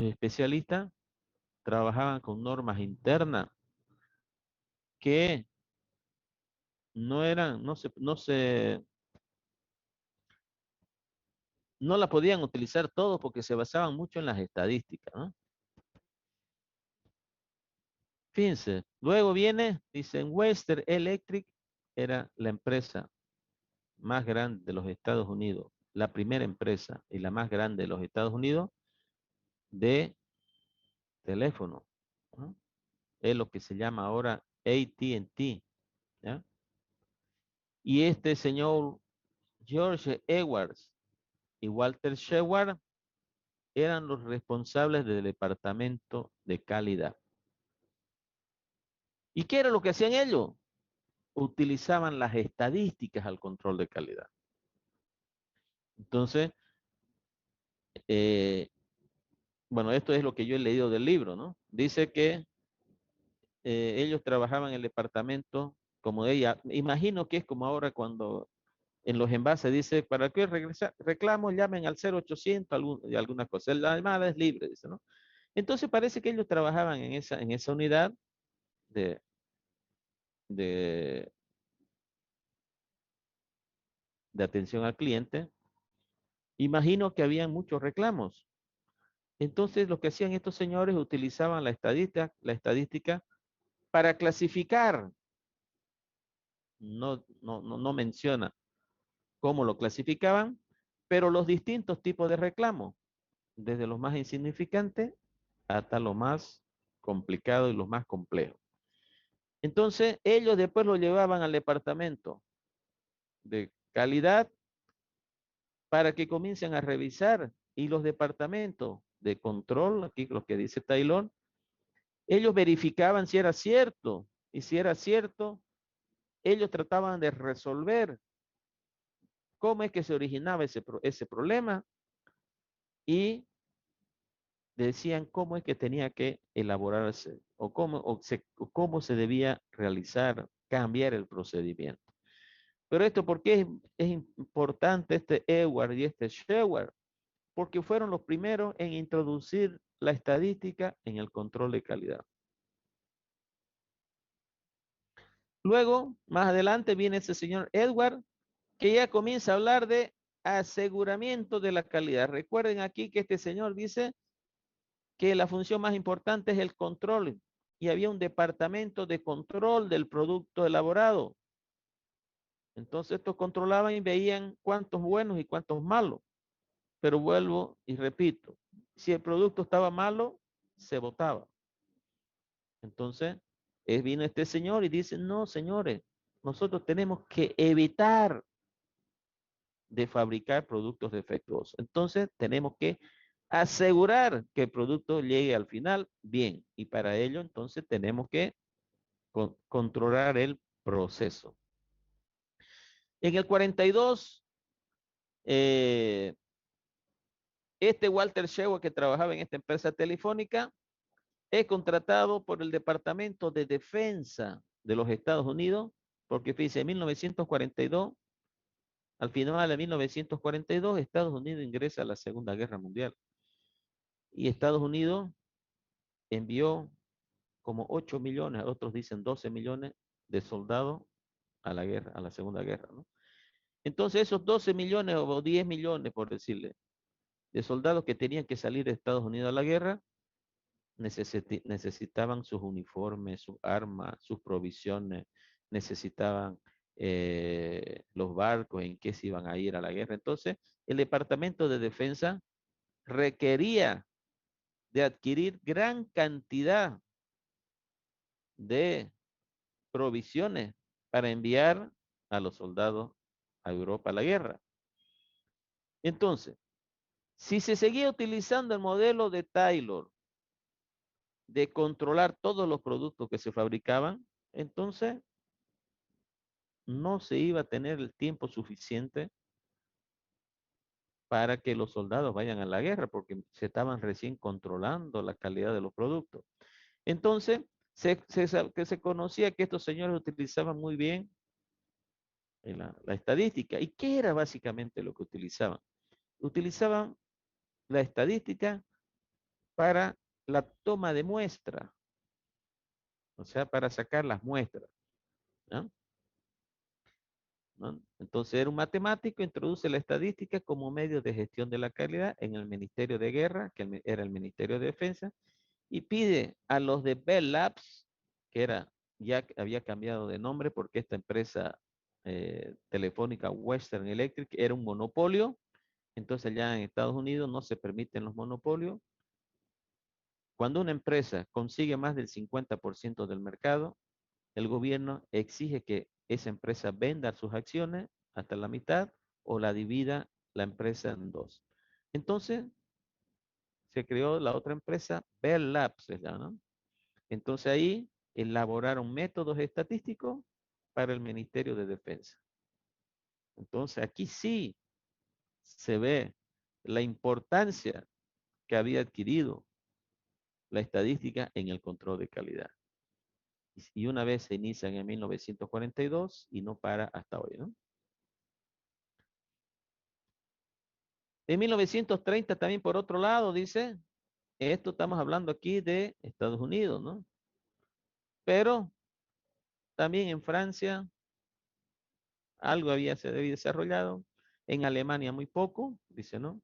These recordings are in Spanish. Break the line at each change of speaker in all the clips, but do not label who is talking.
especialistas trabajaban con normas internas que no eran, no la podían utilizar todos porque se basaban mucho en las estadísticas, ¿no? Fíjense, luego viene, dicen, Western Electric era la empresa más grande de los Estados Unidos, la primera empresa y la más grande de los Estados Unidos de teléfono, ¿no? Es lo que se llama ahora AT&T, ¿ya? Y este señor George Edwards y Walter Sheward eran los responsables del departamento de calidad. ¿Y qué era lo que hacían ellos? Utilizaban las estadísticas al control de calidad. Entonces, eh, bueno, esto es lo que yo he leído del libro, ¿no? Dice que ellos trabajaban en el departamento como de ella. Imagino que es como ahora cuando en los envases dice, ¿para qué regresar? Reclamo, llamen al 0800 y alguna cosa. La llamada es libre, dice, ¿no? Entonces parece que ellos trabajaban en esa unidad de, de, de atención al cliente. Imagino que habían muchos reclamos. Entonces lo que hacían estos señores utilizaban la estadística para clasificar. No menciona cómo lo clasificaban, pero los distintos tipos de reclamos, desde los más insignificantes hasta lo más complicado y los más complejos. Entonces, ellos después lo llevaban al departamento de calidad para que comiencen a revisar y los departamentos de control, aquí lo que dice Taylor, ellos verificaban si era cierto y si era cierto, ellos trataban de resolver cómo es que se originaba ese problema y decían cómo es que tenía que elaborarse o cómo se debía realizar, cambiar el procedimiento. Pero esto, ¿por qué es importante este Edward y este Sheward? Porque fueron los primeros en introducir la estadística en el control de calidad. Luego, más adelante, viene ese señor Edward, que ya comienza a hablar de aseguramiento de la calidad. Recuerden aquí que este señor dice que la función más importante es el control y había un departamento de control del producto elaborado. Entonces estos controlaban y veían cuántos buenos y cuántos malos. Pero vuelvo y repito, si el producto estaba malo, se botaba. Entonces, vino este señor y dice, no, señores, nosotros tenemos que evitar de fabricar productos defectuosos. Entonces, tenemos que asegurar que el producto llegue al final bien. Y para ello, entonces, tenemos que controlar el proceso. En el 42, eh, este Walter Sheward, que trabajaba en esta empresa telefónica, es contratado por el Departamento de Defensa de los Estados Unidos, porque fíjense, en 1942, al final de 1942, Estados Unidos ingresa a la Segunda Guerra Mundial. Y Estados Unidos envió como 8 millones, otros dicen 12 millones de soldados a la guerra, a la Segunda Guerra, ¿no? Entonces esos 12 millones o 10 millones, por decirle, de soldados que tenían que salir de Estados Unidos a la guerra, necesitaban sus uniformes, sus armas, sus provisiones, necesitaban los barcos en que se iban a ir a la guerra. Entonces, el Departamento de Defensa requería de adquirir gran cantidad de provisiones para enviar a los soldados a Europa a la guerra. Entonces, si se seguía utilizando el modelo de Taylor de controlar todos los productos que se fabricaban, entonces no se iba a tener el tiempo suficiente para que los soldados vayan a la guerra, porque se estaban recién controlando la calidad de los productos. Entonces, se conocía que estos señores utilizaban muy bien la estadística. ¿Y qué era básicamente lo que utilizaban? Utilizaban la estadística para la toma de muestra, o sea, para sacar las muestras, ¿no? ¿No? Entonces era un matemático, introduce la estadística como medio de gestión de la calidad en el Ministerio de Guerra, que era el Ministerio de Defensa, y pide a los de Bell Labs, que era, ya había cambiado de nombre porque esta empresa telefónica Western Electric era un monopolio, entonces ya en Estados Unidos no se permiten los monopolios. Cuando una empresa consigue más del 50% del mercado, el gobierno exige que esa empresa venda sus acciones hasta la mitad o la divida la empresa en dos. Entonces se creó la otra empresa, Bell Labs, ¿no? Entonces ahí elaboraron métodos estadísticos para el Ministerio de Defensa. Entonces aquí sí se ve la importancia que había adquirido la estadística en el control de calidad. Y una vez se inicia en 1942 y no para hasta hoy, ¿no? En 1930 también por otro lado dice, esto estamos hablando aquí de Estados Unidos, ¿no? Pero también en Francia algo había se había desarrollado, en Alemania muy poco, dice, ¿no?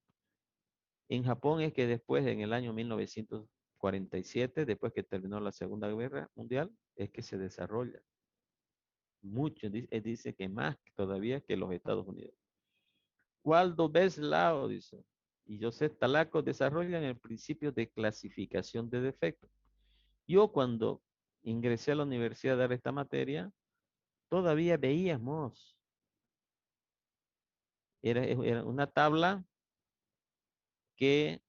En Japón es que después, en el año 1947, después que terminó la Segunda Guerra Mundial, es que se desarrolla mucho, dice que más todavía que los Estados Unidos. Waldo Beslao, dice, y Joseph Talaco desarrollan el principio de clasificación de defectos. Yo cuando ingresé a la universidad a dar esta materia, todavía veíamos, era una tabla que,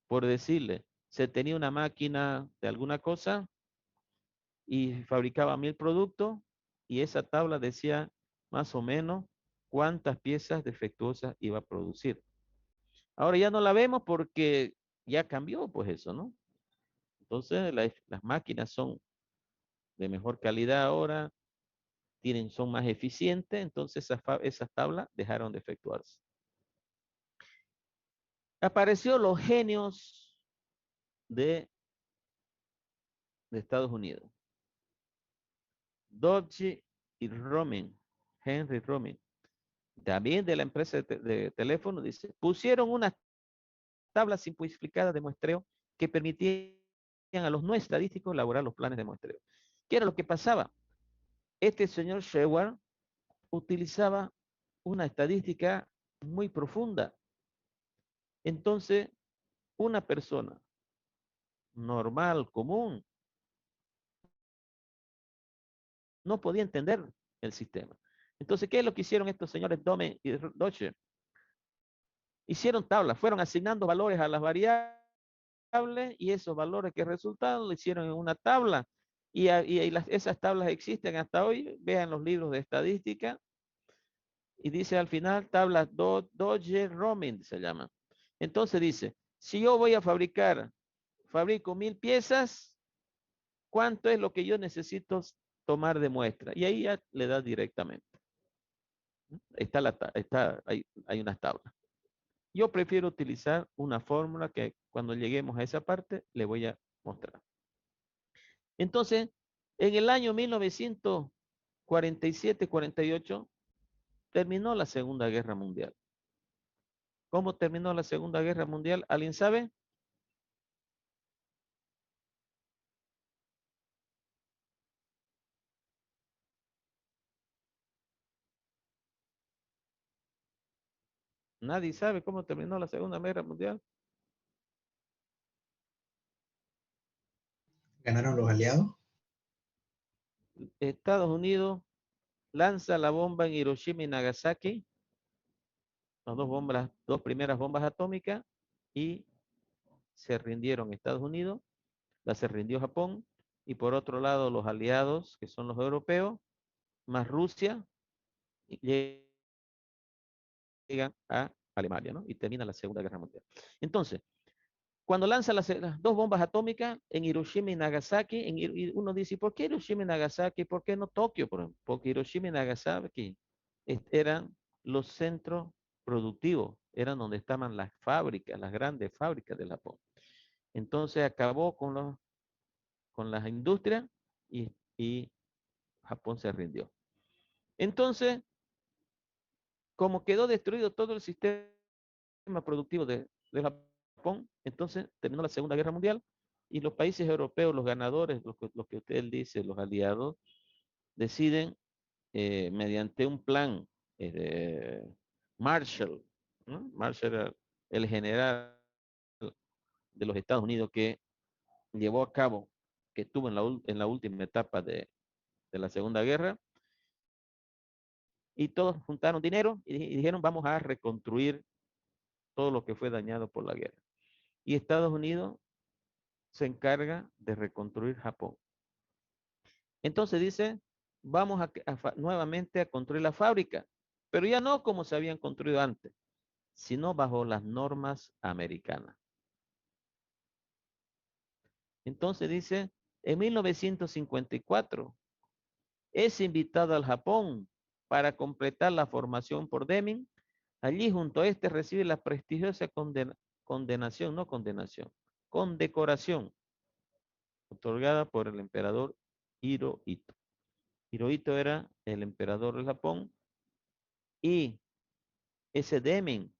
por decirle, se tenía una máquina de alguna cosa y fabricaba 1000 productos y esa tabla decía más o menos cuántas piezas defectuosas iba a producir. Ahora ya no la vemos porque ya cambió pues eso, ¿no? Entonces las máquinas son de mejor calidad ahora, son más eficientes, entonces esas tablas dejaron de efectuarse. Apareció los genios de, de Estados Unidos. Dodge y Roman, Henry Roman, también de la empresa de teléfono, dice, pusieron unas tablas simplificadas de muestreo que permitían a los no estadísticos elaborar los planes de muestreo. ¿Qué era lo que pasaba? Este señor Sheward utilizaba una estadística muy profunda. Entonces, una persona normal, común, no podía entender el sistema. Entonces, ¿qué es lo que hicieron estos señores Dome y Dodge? Hicieron tablas, fueron asignando valores a las variables y esos valores que resultaron lo hicieron en una tabla. Esas tablas existen hasta hoy. Vean los libros de estadística y dice al final tablas Dodge-Roman se llama. Entonces dice, si yo voy a fabrico 1000 piezas, ¿cuánto es lo que yo necesito tomar de muestra? Y ahí ya le da directamente. Hay unas tablas. Yo prefiero utilizar una fórmula que cuando lleguemos a esa parte le voy a mostrar. Entonces, en el año 1947-48 terminó la Segunda Guerra Mundial. ¿Cómo terminó la Segunda Guerra Mundial? ¿Alguien sabe? Nadie sabe cómo terminó la Segunda Guerra Mundial.
¿Ganaron los aliados?
Estados Unidos lanza la bomba en Hiroshima y Nagasaki, las dos primeras bombas atómicas, y se rindieron Estados Unidos, se rindió Japón, y por otro lado los aliados, que son los europeos, más Rusia, llegan a Alemania, ¿no? Y termina la Segunda Guerra Mundial. Entonces, cuando lanza las dos bombas atómicas en Hiroshima y Nagasaki, y uno dice, ¿por qué Hiroshima y Nagasaki? ¿Por qué no Tokio? Porque Hiroshima y Nagasaki eran los centros productivos, eran donde estaban las fábricas, las grandes fábricas del Japón. Entonces acabó con las industrias y Japón se rindió. Entonces, como quedó destruido todo el sistema productivo de Japón, entonces terminó la Segunda Guerra Mundial y los países europeos, los ganadores, lo que usted dice, los aliados, deciden mediante un plan de Marshall, ¿no? Marshall era el general de los Estados Unidos que llevó a cabo, que estuvo en la última etapa de la Segunda Guerra, y todos juntaron dinero y dijeron vamos a reconstruir todo lo que fue dañado por la guerra. Y Estados Unidos se encarga de reconstruir Japón. Entonces dice, vamos nuevamente a construir la fábrica, pero ya no como se habían construido antes, sino bajo las normas americanas. Entonces dice, en 1954 es invitado al Japón para completar la formación por Deming. Allí junto a este recibe la prestigiosa condecoración otorgada por el emperador Hirohito. Hirohito era el emperador del Japón y ese Deming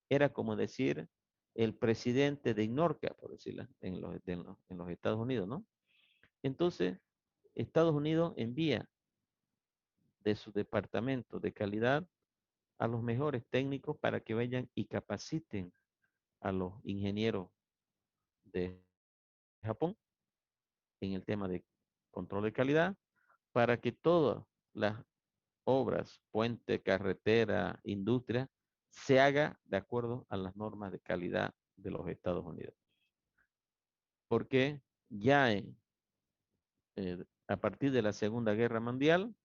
era como decir el presidente de Inorca, por decirlo, en los Estados Unidos, ¿no? Entonces, Estados Unidos envía de su departamento de calidad a los mejores técnicos para que vayan y capaciten a los ingenieros de Japón en el tema de control de calidad para que todas las obras, puente, carretera, industria, se haga de acuerdo a las normas de calidad de los Estados Unidos. Porque ya a partir de la Segunda Guerra Mundial,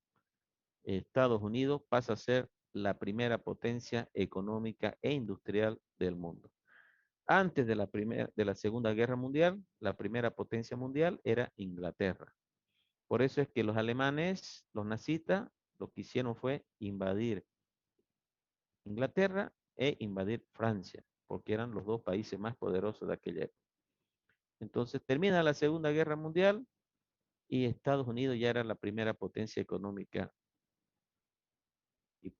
Estados Unidos pasa a ser la primera potencia económica e industrial del mundo. Antes de la Segunda Guerra Mundial, la primera potencia mundial era Inglaterra. Por eso es que los alemanes, los nazistas, lo que hicieron fue invadir Inglaterra e invadir Francia, porque eran los dos países más poderosos de aquella época. Entonces termina la Segunda Guerra Mundial y Estados Unidos ya era la primera potencia económica y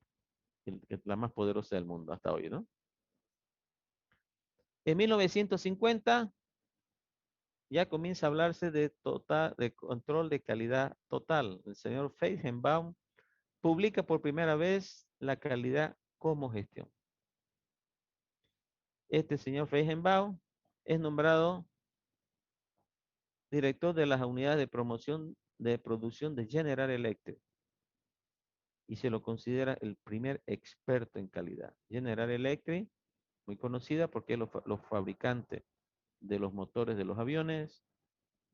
la más poderosa del mundo hasta hoy, ¿no? En 1950 ya comienza a hablarse de control de calidad total. El señor Feigenbaum publica por primera vez la calidad como gestión. Este señor Feigenbaum es nombrado director de las unidades de promoción de producción de General Electric y se lo considera el primer experto en calidad. General Electric, muy conocida porque es los fabricantes de los motores de los aviones,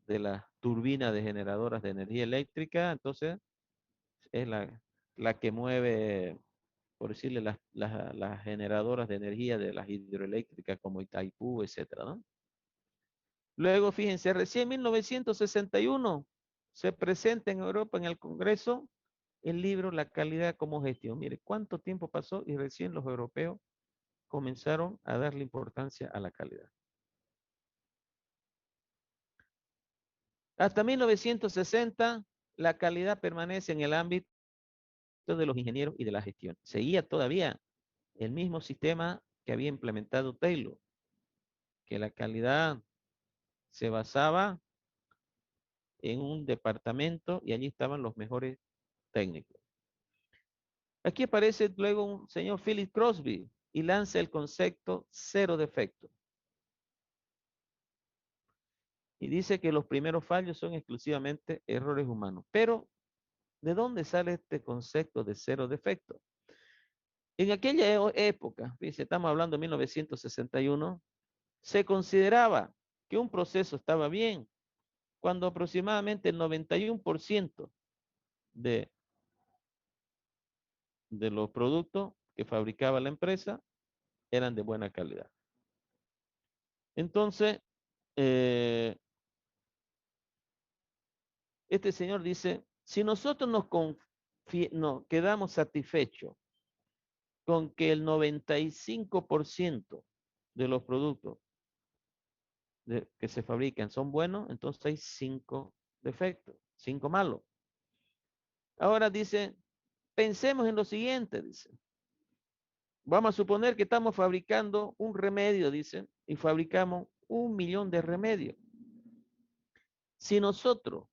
de las turbinas de generadoras de energía eléctrica, entonces es la que mueve, por decirle, las generadoras de energía de las hidroeléctricas como Itaipú, etcétera, ¿no? Luego, fíjense, recién en 1961 se presenta en Europa en el Congreso el libro La calidad como gestión. Mire, cuánto tiempo pasó y recién los europeos comenzaron a darle importancia a la calidad. Hasta 1960, la calidad permanece en el ámbito de los ingenieros y de la gestión. Seguía todavía el mismo sistema que había implementado Taylor, que la calidad se basaba en un departamento y allí estaban los mejores técnicos. Aquí aparece luego un señor Philip Crosby y lanza el concepto cero defecto. Y dice que los primeros fallos son exclusivamente errores humanos. Pero, ¿de dónde sale este concepto de cero defecto? En aquella época, fíjense, estamos hablando de 1961, se consideraba que un proceso estaba bien cuando aproximadamente el 91% de, de los productos que fabricaba la empresa eran de buena calidad. Entonces, eh, este señor dice, si nosotros nos quedamos satisfechos con que el 95% de los productos que se fabrican son buenos, entonces hay 5 defectos, 5 malos. Ahora dice, pensemos en lo siguiente, dice. Vamos a suponer que estamos fabricando un remedio, dice, y fabricamos 1.000.000 de remedios. Si nosotros,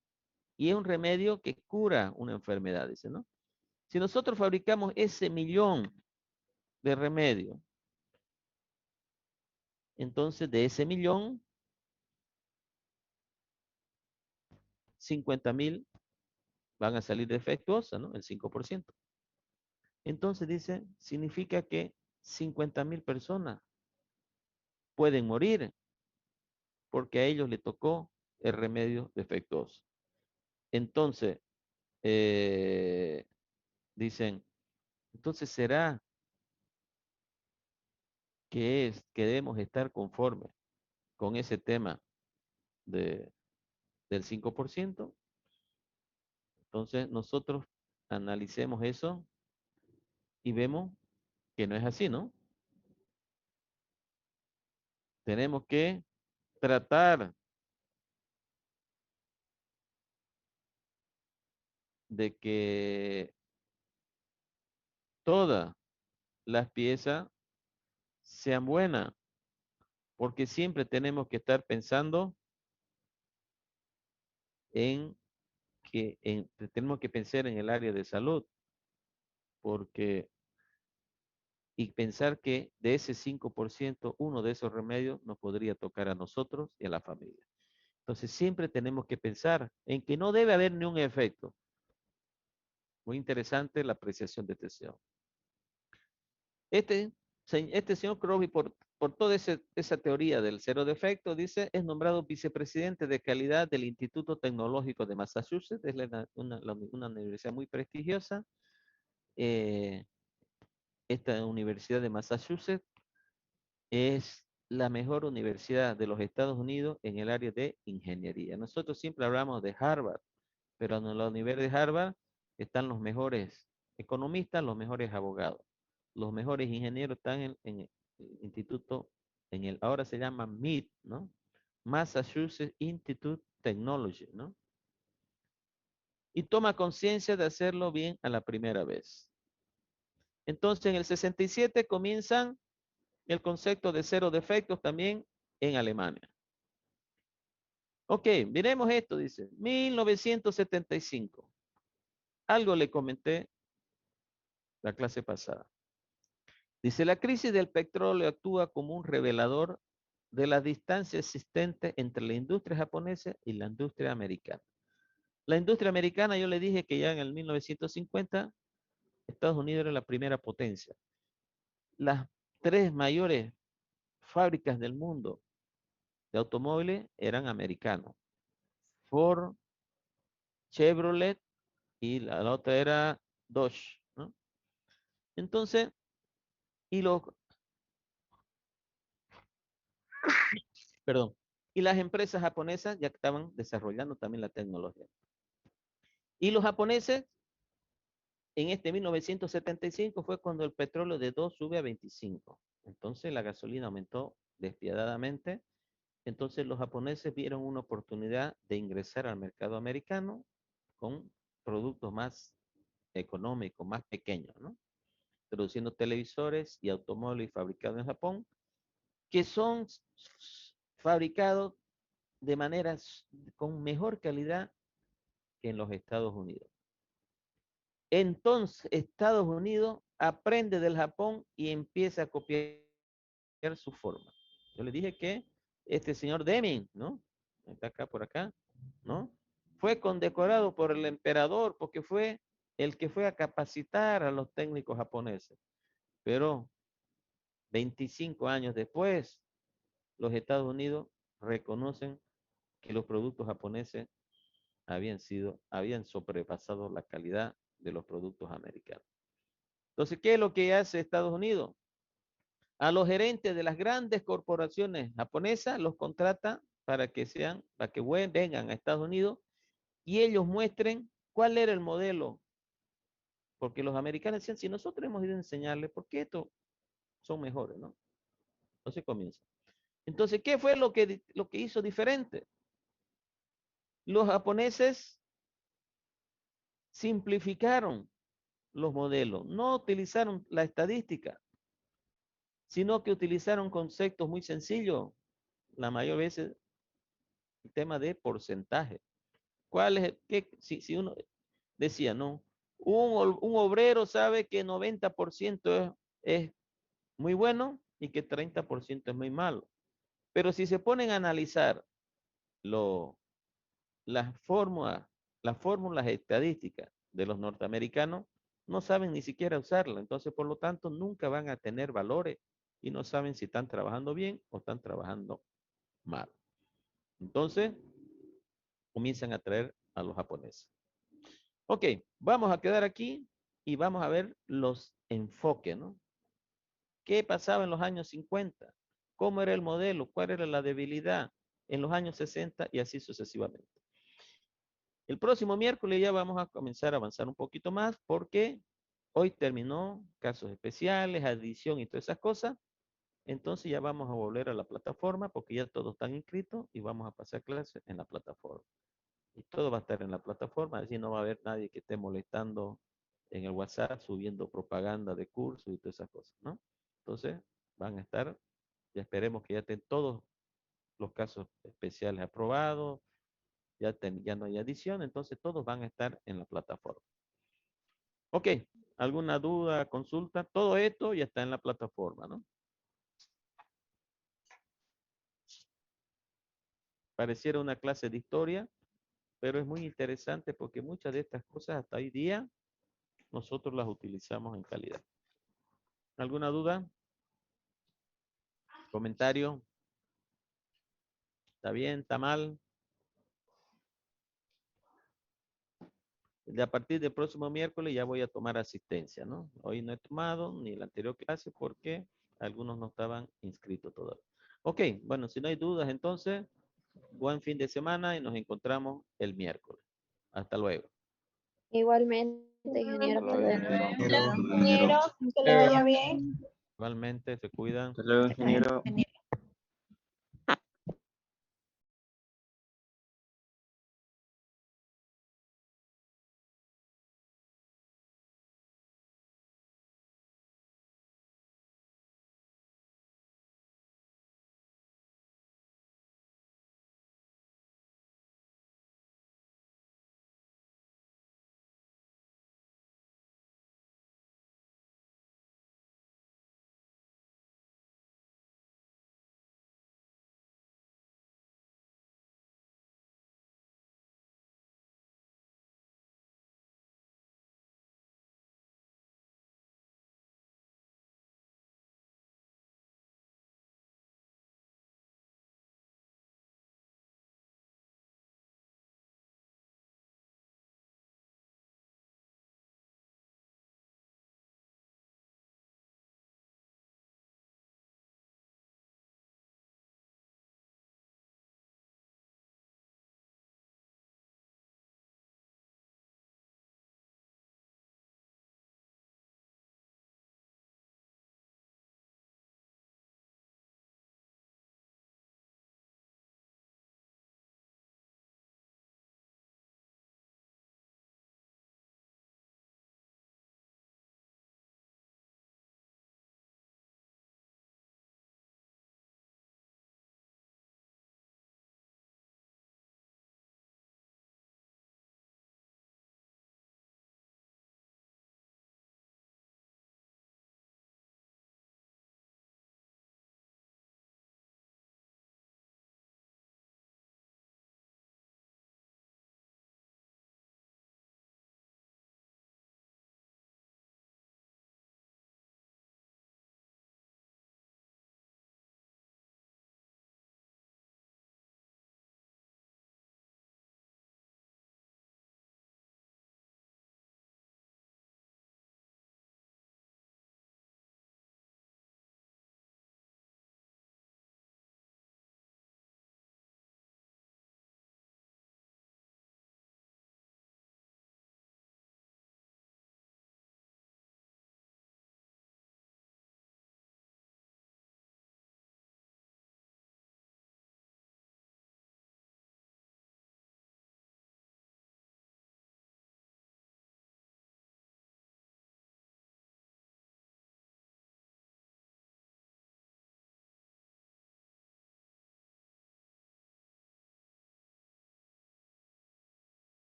y es un remedio que cura una enfermedad, dice, ¿no? Si nosotros fabricamos ese 1.000.000 de remedios, entonces de ese 1.000.000, 50.000 van a salir defectuosas, ¿no? El 5%. Entonces dice, significa que 50.000 personas pueden morir porque a ellos le tocó el remedio defectuoso. Entonces, eh, dicen, entonces será que debemos estar conformes con ese tema de, del 5%. Entonces, nosotros analicemos eso y vemos que no es así, ¿no? Tenemos que tratar de que todas las piezas sean buenas, porque siempre tenemos que estar pensando en tenemos que pensar en el área de salud, porque y pensar que de ese 5% uno de esos remedios nos podría tocar a nosotros y a la familia. Entonces siempre tenemos que pensar en que no debe haber ni un efecto. Muy interesante la apreciación de este señor. Este señor Crosby, por toda esa teoría del cero defecto, dice, es nombrado vicepresidente de calidad del Instituto Tecnológico de Massachusetts, es una universidad muy prestigiosa. Eh, esta Universidad de Massachusetts es la mejor universidad de los Estados Unidos en el área de ingeniería. Nosotros siempre hablamos de Harvard, pero en la Universidad de Harvard están los mejores economistas, los mejores abogados, los mejores ingenieros están en el instituto, ahora se llama MIT, ¿no? Massachusetts Institute Technology, ¿no? Y toma conciencia de hacerlo bien a la primera vez. Entonces, en el 67 comienzan el concepto de cero defectos también en Alemania. Ok, miremos esto, dice, 1975. Algo le comenté la clase pasada. Dice, la crisis del petróleo actúa como un revelador de la distancia existente entre la industria japonesa y la industria americana. La industria americana, yo le dije que ya en el 1950, Estados Unidos era la primera potencia. Las 3 mayores fábricas del mundo de automóviles eran americanos. Ford, Chevrolet y la otra era Dodge, ¿no? Entonces, y los, perdón, y las empresas japonesas ya estaban desarrollando también la tecnología. Y los japoneses, en este 1975 fue cuando el petróleo de 2 sube a 25. Entonces la gasolina aumentó despiadadamente. Entonces los japoneses vieron una oportunidad de ingresar al mercado americano con productos más económicos, más pequeños, ¿no? Produciendo televisores y automóviles fabricados en Japón, que son fabricados de maneras con mejor calidad que en los Estados Unidos. Entonces, Estados Unidos aprende del Japón y empieza a copiar su forma. Yo le dije que este señor Deming, ¿no? Está acá por acá, ¿no? Fue condecorado por el emperador porque fue el que fue a capacitar a los técnicos japoneses. Pero 25 años después, los Estados Unidos reconocen que los productos japoneses habían sobrepasado la calidad de los productos americanos. Entonces, ¿qué es lo que hace Estados Unidos? A los gerentes de las grandes corporaciones japonesas los contrata para que vengan a Estados Unidos y ellos muestren cuál era el modelo Porque los americanos decían, si nosotros hemos ido a enseñarles, ¿por qué estos son mejores, no? Entonces comienza. Entonces, ¿qué fue lo que hizo diferente? Los japoneses simplificaron los modelos, no utilizaron la estadística, sino que utilizaron conceptos muy sencillos, la mayor veces el tema de porcentaje. ¿Cuál es si uno decía, no, un obrero sabe que 90% es muy bueno y que 30% es muy malo. Pero si se ponen a analizar lo, las fórmulas, las fórmulas estadísticas de los norteamericanos, no saben ni siquiera usarla. Entonces, por lo tanto, nunca van a tener valores y no saben si están trabajando bien o están trabajando mal. Entonces, comienzan a traer a los japoneses. Ok, vamos a quedar aquí y vamos a ver los enfoques, ¿no? ¿Qué pasaba en los años 50? ¿Cómo era el modelo? ¿Cuál era la debilidad en los años 60? Y así sucesivamente. El próximo miércoles ya vamos a comenzar a avanzar un poquito más porque hoy terminó casos especiales, adición y todas esas cosas. Entonces ya vamos a volver a la plataforma porque ya todos están inscritos y vamos a pasar clases en la plataforma. Y todo va a estar en la plataforma, así no va a haber nadie que esté molestando en el WhatsApp, subiendo propaganda de cursos y todas esas cosas, ¿no? Entonces van a estar, ya esperemos que ya estén todos los casos especiales aprobados, ya no hay adición, entonces todos van a estar en la plataforma. Ok, ¿alguna duda, consulta? Todo esto ya está en la plataforma, ¿no? Pareciera una clase de historia, pero es muy interesante porque muchas de estas cosas hasta hoy día nosotros las utilizamos en calidad. ¿Alguna duda? ¿Comentario? ¿Está bien? ¿Está mal? De a partir del próximo miércoles ya voy a tomar asistencia, ¿no? Hoy no he tomado ni la anterior clase porque algunos no estaban inscritos todavía. Ok, bueno, si no hay dudas, entonces, buen fin de semana y nos encontramos el miércoles. Hasta luego.
Igualmente, ingeniero,
Hasta
hasta
luego,
luego.
ingeniero.
Ingeniero, que le vaya bien.
Igualmente, se cuidan.
Hasta luego, ingeniero.